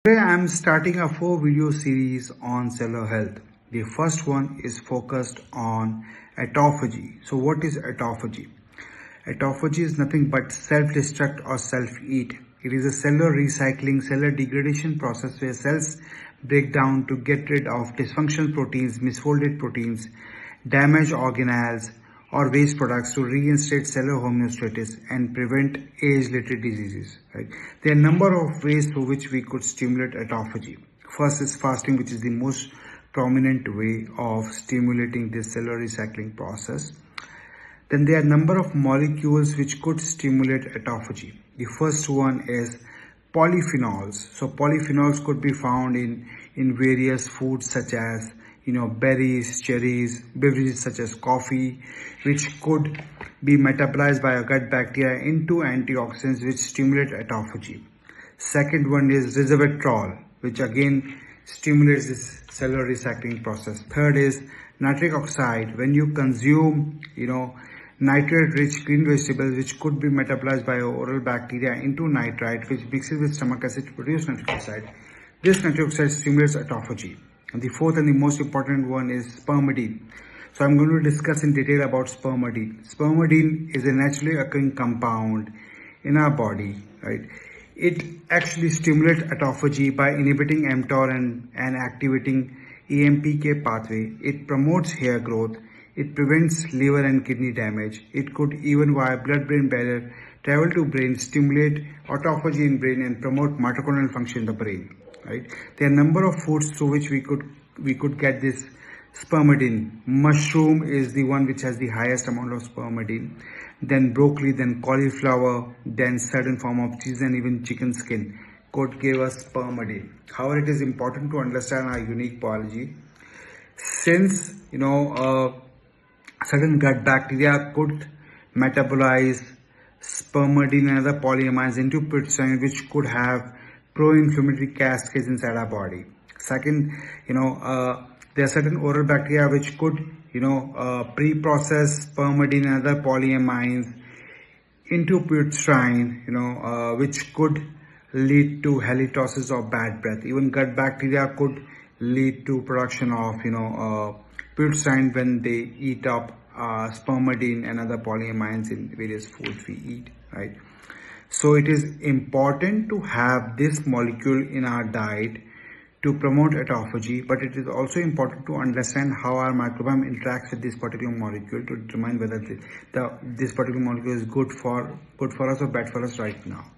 Today I am starting a 4 video series on cellular health. The first one is focused on autophagy. So what is autophagy? Autophagy is nothing but self-destruct or self-eat. It is a cellular recycling, cellular degradation process where cells break down to get rid of dysfunctional proteins, misfolded proteins, damaged organelles, or waste products to reinstate cellular homeostasis and prevent age-related diseases. Right? There are a number of ways through which we could stimulate autophagy. First is fasting, which is the most prominent way of stimulating this cellular recycling process. Then there are a number of molecules which could stimulate autophagy. The first one is polyphenols. So polyphenols could be found in various foods such as berries, cherries, beverages such as coffee, which could be metabolized by a gut bacteria into antioxidants which stimulate autophagy. Second one is resveratrol, which again stimulates this cellular recycling process. Third is nitric oxide. When you consume, nitrate-rich green vegetables, which could be metabolized by oral bacteria into nitrite, which mixes with stomach acid to produce nitric oxide. This nitric oxide stimulates autophagy. And the fourth and the most important one is spermidine. So I'm going to discuss in detail about spermidine. Spermidine is a naturally occurring compound in our body, right? It actually stimulates autophagy by inhibiting mTOR and activating AMPK pathway. It promotes hair growth. It prevents liver and kidney damage. It could even via blood-brain barrier travel to brain, stimulate autophagy in brain and promote mitochondrial function in the brain. Right? There are a number of foods through which we could get this spermidine. Mushroom is the one which has the highest amount of spermidine. Then broccoli, then cauliflower, then certain form of cheese and even chicken skin could give us spermidine. However, it is important to understand our unique biology. Since certain gut bacteria could metabolize spermidine and other polyamides into peptide, which could have pro-inflammatory cascades inside our body. Second, there are certain oral bacteria which could, pre-process spermidine and other polyamides into peptide, which could lead to halitosis or bad breath. Even gut bacteria could lead to production of, peptide when they eat up spermidine and other polyamides in various foods we eat, right? So it is important to have this molecule in our diet to promote autophagy, but it is also important to understand how our microbiome interacts with this particular molecule to determine whether this particular molecule is good for us or bad for us right now.